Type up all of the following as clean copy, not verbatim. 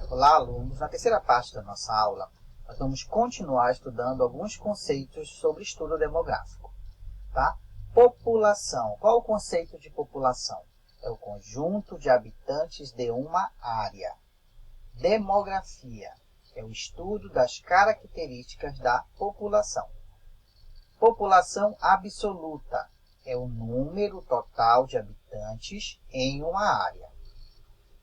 Olá, alunos! Na terceira parte da nossa aula, nós vamos continuar estudando alguns conceitos sobre estudo demográfico. Tá? População. Qual o conceito de população? É o conjunto de habitantes de uma área. Demografia. É o estudo das características da população. População absoluta. É o número total de habitantes em uma área.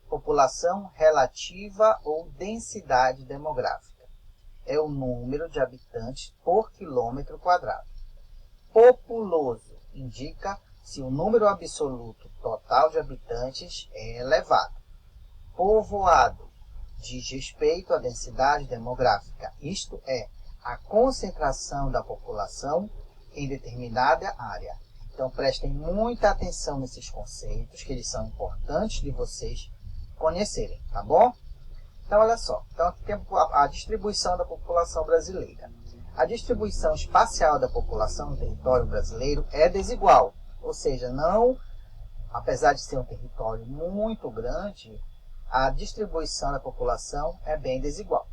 População relativa ou densidade demográfica. É o número de habitantes por quilômetro quadrado. Populoso indica se o número absoluto total de habitantes é elevado. Povoado diz respeito à densidade demográfica, isto é, a concentração da população em determinada área. Então prestem muita atenção nesses conceitos, que eles são importantes de vocês conhecerem, tá bom? Então, olha só. Então, aqui temos a distribuição da população brasileira. A distribuição espacial da população no território brasileiro é desigual. Ou seja, não, apesar de ser um território muito grande, a distribuição da população é bem desigual.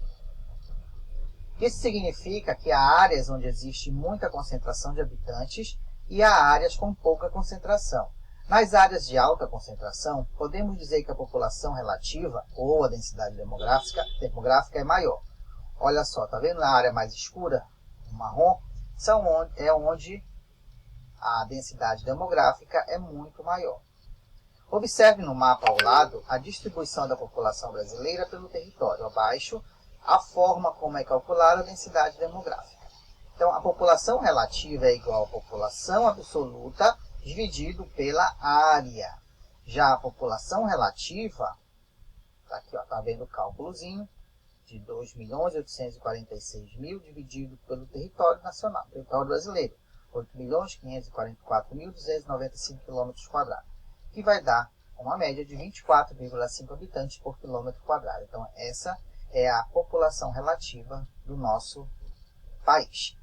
Isso significa que há áreas onde existe muita concentração de habitantes e há áreas com pouca concentração. Nas áreas de alta concentração, podemos dizer que a população relativa, ou a densidade demográfica é maior. Olha só, tá vendo na área mais escura, o marrom, é onde a densidade demográfica é muito maior. Observe no mapa ao lado a distribuição da população brasileira pelo território. Abaixo, a forma como é calculada a densidade demográfica. Então, a população relativa é igual à população absoluta dividido pela área. Já a população relativa, tá aqui, ó, tá vendo o cálculozinho, de 2.846.000 dividido pelo território nacional, território brasileiro, 8.544.295 km², que vai dar uma média de 24,5 habitantes por quilômetro quadrado. Então, essa é a população relativa do nosso país.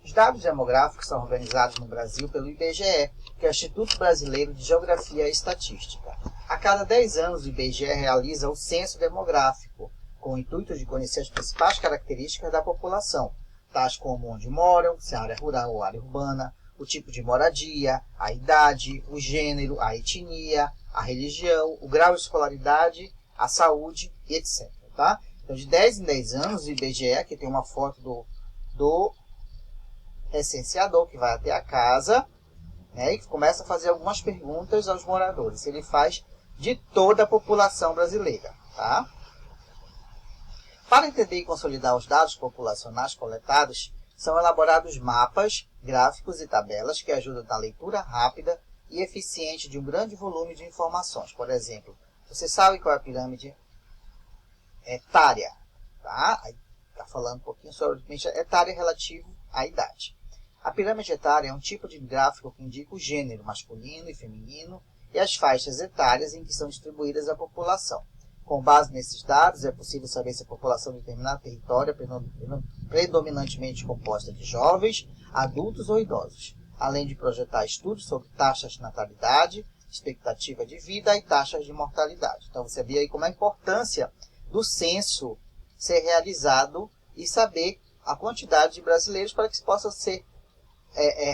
Os dados demográficos são organizados no Brasil pelo IBGE, que é o Instituto Brasileiro de Geografia e Estatística. A cada 10 anos, o IBGE realiza o censo demográfico, com o intuito de conhecer as principais características da população, tais como onde moram, se é área rural ou área urbana, o tipo de moradia, a idade, o gênero, a etnia, a religião, o grau de escolaridade, a saúde, etc. Tá? Então, de 10 em 10 anos, o IBGE, aqui tem uma foto do recenseador que vai até a casa, né, e começa a fazer algumas perguntas aos moradores. Ele faz de toda a população brasileira. Tá? Para entender e consolidar os dados populacionais coletados, são elaborados mapas, gráficos e tabelas que ajudam na leitura rápida e eficiente de um grande volume de informações. Por exemplo, você sabe qual é a pirâmide etária? Tá? Está falando um pouquinho sobre a etária relativo à idade. A pirâmide etária é um tipo de gráfico que indica o gênero masculino e feminino e as faixas etárias em que são distribuídas a população. Com base nesses dados, é possível saber se a população de determinado território é predominantemente composta de jovens, adultos ou idosos, além de projetar estudos sobre taxas de natalidade, expectativa de vida e taxas de mortalidade. Então, você vê aí como é a importância do censo ser realizado e saber a quantidade de brasileiros para que possam ser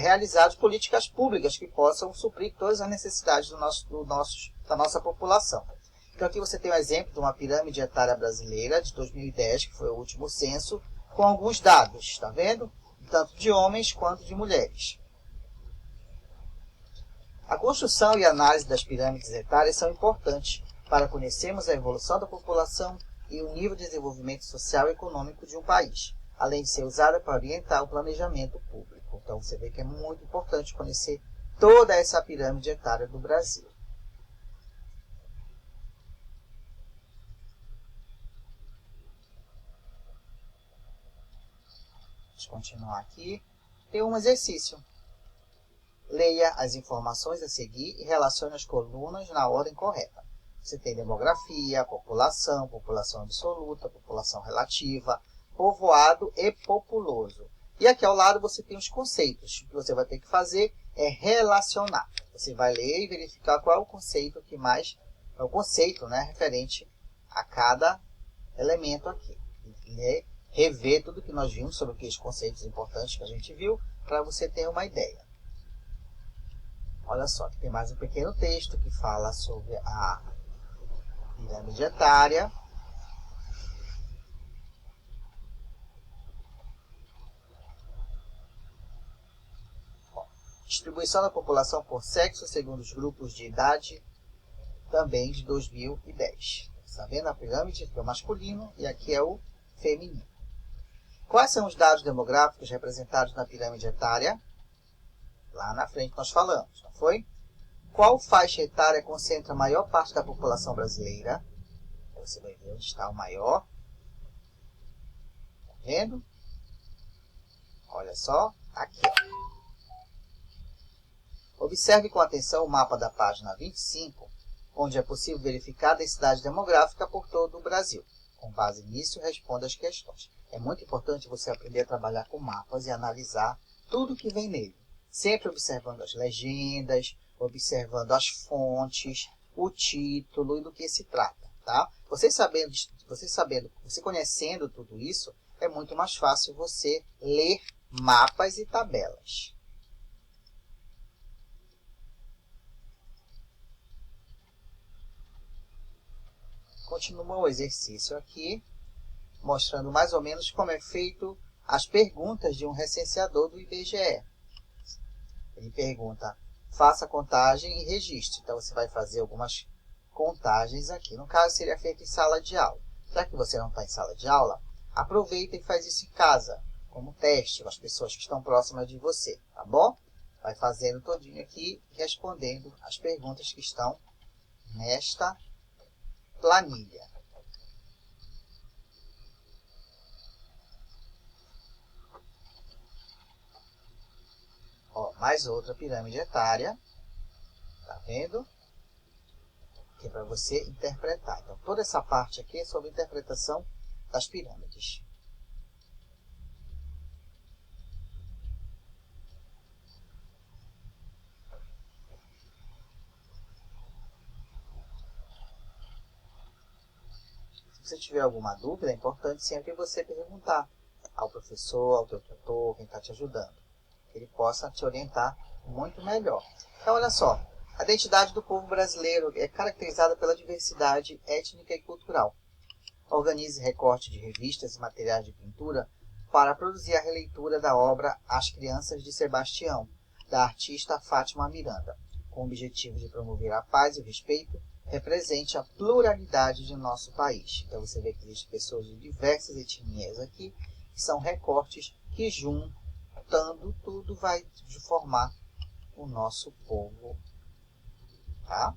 realizadas políticas públicas que possam suprir todas as necessidades da nossa população. Então, aqui você tem um exemplo de uma pirâmide etária brasileira de 2010, que foi o último censo, com alguns dados, está vendo? Tanto de homens quanto de mulheres. A construção e análise das pirâmides etárias são importantes para conhecermos a evolução da população e o nível de desenvolvimento social e econômico de um país, além de ser usada para orientar o planejamento público. Então, você vê que é muito importante conhecer toda essa pirâmide etária do Brasil. Vamos continuar aqui. Tem um exercício. Leia as informações a seguir e relacione as colunas na ordem correta. Você tem demografia, população, população absoluta, população relativa, povoado e populoso. E aqui ao lado você tem os conceitos. O que você vai ter que fazer é relacionar. Você vai ler e verificar qual é o conceito que mais... É o conceito, né, referente a cada elemento aqui. E rever tudo que nós vimos sobre aqueles conceitos importantes que a gente viu, para você ter uma ideia. Olha só, aqui tem mais um pequeno texto que fala sobre a pirâmide etária. Distribuição da população por sexo segundo os grupos de idade, também de 2010. Está vendo a pirâmide? Aqui é o masculino e aqui é o feminino. Quais são os dados demográficos representados na pirâmide etária? Lá na frente nós falamos, não foi? Qual faixa etária concentra a maior parte da população brasileira? Você vai ver onde está o maior. Está vendo? Olha só, aqui, ó. Observe com atenção o mapa da página 25, onde é possível verificar a densidade demográfica por todo o Brasil. Com base nisso, responda as questões. É muito importante você aprender a trabalhar com mapas e analisar tudo que vem nele. Sempre observando as legendas, observando as fontes, o título e do que se trata. Tá? Você conhecendo tudo isso, é muito mais fácil você ler mapas e tabelas. Continua o exercício aqui, mostrando mais ou menos como é feito as perguntas de um recenseador do IBGE. Ele pergunta, faça contagem e registre. Então, você vai fazer algumas contagens aqui. No caso, seria feito em sala de aula. Já que você não está em sala de aula, aproveita e faz isso em casa, como teste com as pessoas que estão próximas de você, tá bom? Vai fazendo todinho aqui, respondendo as perguntas que estão nesta planilha. Ó, mais outra pirâmide etária. Tá vendo? Que é para você interpretar. Então, toda essa parte aqui é sobre a interpretação das pirâmides. Se você tiver alguma dúvida, é importante sempre você perguntar ao professor, ao teu tutor, quem está te ajudando. Que ele possa te orientar muito melhor. Então, olha só. A identidade do povo brasileiro é caracterizada pela diversidade étnica e cultural. Organize recorte de revistas e materiais de pintura para produzir a releitura da obra As Crianças de Sebastião, da artista Fátima Miranda, com o objetivo de promover a paz e o respeito, represente a pluralidade de nosso país. Então você vê que existem pessoas de diversas etnias aqui, que são recortes que juntando tudo vai formar o nosso povo. Tá?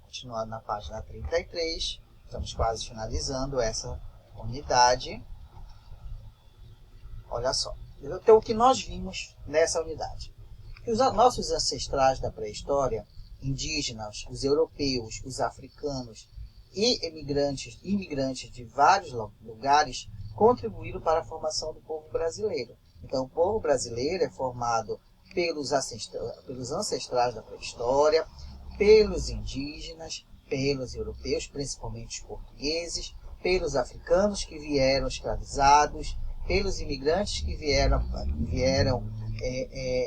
Continuando na página 33, estamos quase finalizando essa unidade. Olha só, então, o que nós vimos nessa unidade? Que os nossos ancestrais da pré-história, indígenas, os europeus, os africanos e imigrantes de vários lugares, contribuíram para a formação do povo brasileiro. Então, o povo brasileiro é formado pelos ancestrais da pré-história, pelos indígenas, pelos europeus, principalmente os portugueses, pelos africanos que vieram escravizados, pelos imigrantes que vieram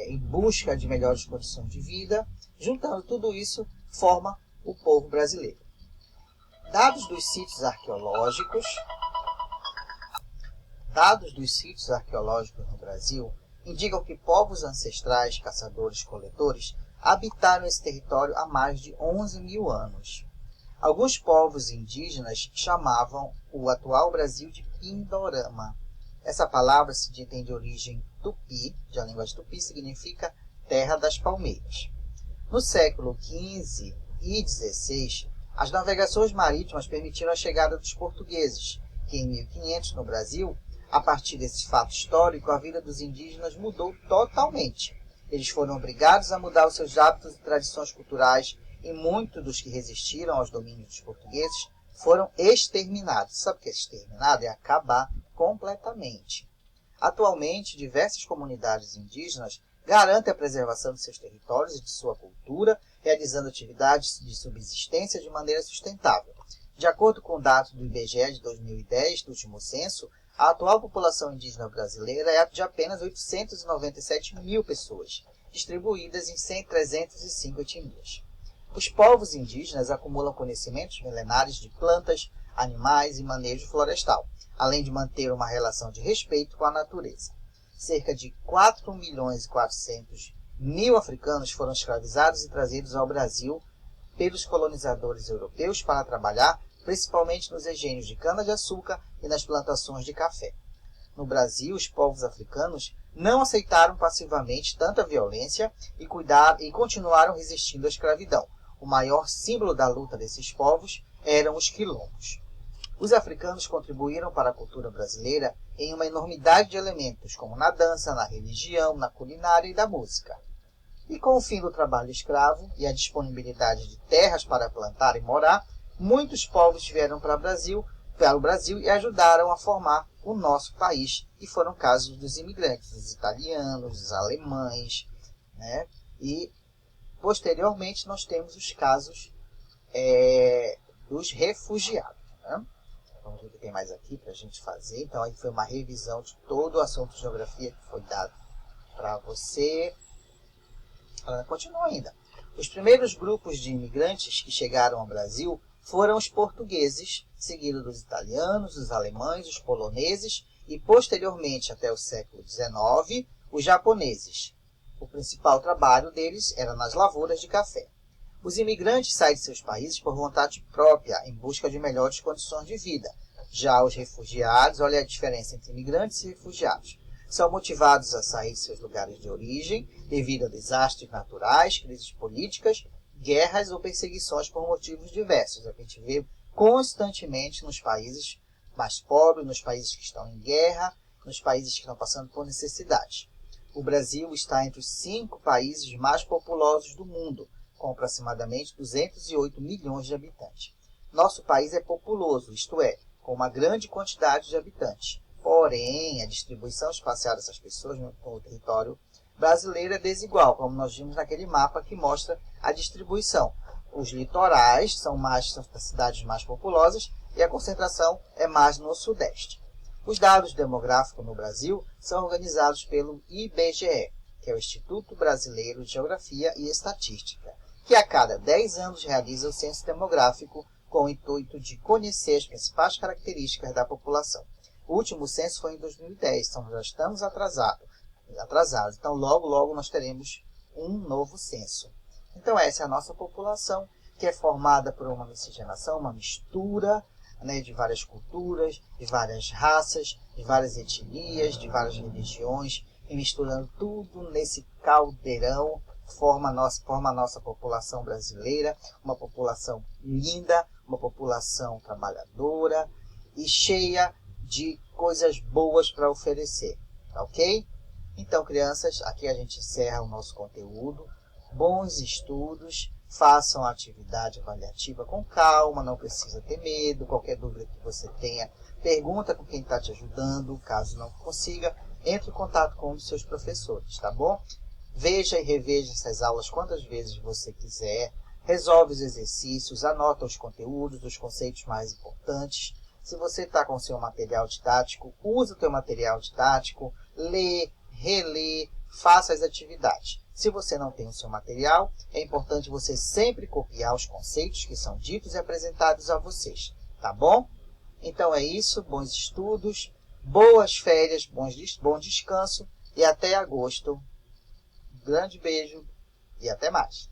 em busca de melhores condições de vida. Juntando tudo isso, forma o povo brasileiro. Dados dos sítios arqueológicos no Brasil indicam que povos ancestrais, caçadores-coletores, habitaram esse território há mais de 11 mil anos. Alguns povos indígenas chamavam o atual Brasil de Pindorama. Essa palavra tem de origem tupi, de a linguagem tupi, significa terra das palmeiras. No século XV e XVI, as navegações marítimas permitiram a chegada dos portugueses, que em 1500 no Brasil, a partir desse fato histórico, a vida dos indígenas mudou totalmente. Eles foram obrigados a mudar os seus hábitos e tradições culturais e muitos dos que resistiram aos domínios dos portugueses foram exterminados. Sabe o que é exterminado? É acabar completamente. Atualmente, diversas comunidades indígenas garantem a preservação de seus territórios e de sua cultura, realizando atividades de subsistência de maneira sustentável. De acordo com dados do IBGE de 2010, do último censo, a atual população indígena brasileira é de apenas 897 mil pessoas, distribuídas em 305 etnias. Os povos indígenas acumulam conhecimentos milenares de plantas, animais e manejo florestal, além de manter uma relação de respeito com a natureza. Cerca de 4.400.000 africanos foram escravizados e trazidos ao Brasil pelos colonizadores europeus para trabalhar principalmente nos engenhos de cana-de-açúcar e nas plantações de café. No Brasil, os povos africanos não aceitaram passivamente tanta violência e continuaram resistindo à escravidão. O maior símbolo da luta desses povos eram os quilombos. Os africanos contribuíram para a cultura brasileira em uma enormidade de elementos, como na dança, na religião, na culinária e na música. E com o fim do trabalho escravo e a disponibilidade de terras para plantar e morar, muitos povos vieram para o Brasil e ajudaram a formar o nosso país, e foram casos dos imigrantes, dos italianos, dos alemães, né? E posteriormente nós temos os casos dos refugiados. Né? Vamos ver o que tem mais aqui para a gente fazer. Então aí foi uma revisão de todo o assunto de geografia que foi dado para você. Continua ainda. Os primeiros grupos de imigrantes que chegaram ao Brasil foram os portugueses, seguidos dos italianos, dos alemães, os poloneses e, posteriormente, até o século XIX, os japoneses. O principal trabalho deles era nas lavouras de café. Os imigrantes saem de seus países por vontade própria, em busca de melhores condições de vida. Já os refugiados, olha a diferença entre imigrantes e refugiados, são motivados a sair de seus lugares de origem devido a desastres naturais, crises políticas, guerras ou perseguições por motivos diversos. A gente vê constantemente nos países mais pobres, nos países que estão em guerra, nos países que estão passando por necessidades. O Brasil está entre os 5 países mais populosos do mundo, com aproximadamente 208 milhões de habitantes. Nosso país é populoso, isto é, com uma grande quantidade de habitantes. Porém, a distribuição espacial dessas pessoas no território brasileiro é desigual, como nós vimos naquele mapa que mostra a distribuição. Os litorais são as cidades mais populosas e a concentração é mais no sudeste. Os dados demográficos no Brasil são organizados pelo IBGE, que é o Instituto Brasileiro de Geografia e Estatística, que a cada 10 anos realiza o censo demográfico com o intuito de conhecer as principais características da população. O último censo foi em 2010, então já estamos atrasados. Então logo nós teremos um novo censo. Então essa é a nossa população, que é formada por uma miscigenação, uma mistura, né, de várias culturas, de várias raças, de várias etnias, de várias religiões, e misturando tudo nesse caldeirão, forma a nossa população brasileira, uma população linda, uma população trabalhadora e cheia de coisas boas para oferecer, tá ok? Então, crianças, aqui a gente encerra o nosso conteúdo. Bons estudos, façam a atividade avaliativa com calma, não precisa ter medo. Qualquer dúvida que você tenha, pergunta com quem está te ajudando. Caso não consiga, entre em contato com os seus professores, tá bom? Veja e reveja essas aulas quantas vezes você quiser. Resolve os exercícios, anota os conteúdos, os conceitos mais importantes. Se você está com o seu material didático, use o teu material didático, lê, relê, faça as atividades. Se você não tem o seu material, é importante você sempre copiar os conceitos que são ditos e apresentados a vocês, tá bom? Então é isso, bons estudos, boas férias, bom descanso e até agosto. Um grande beijo e até mais.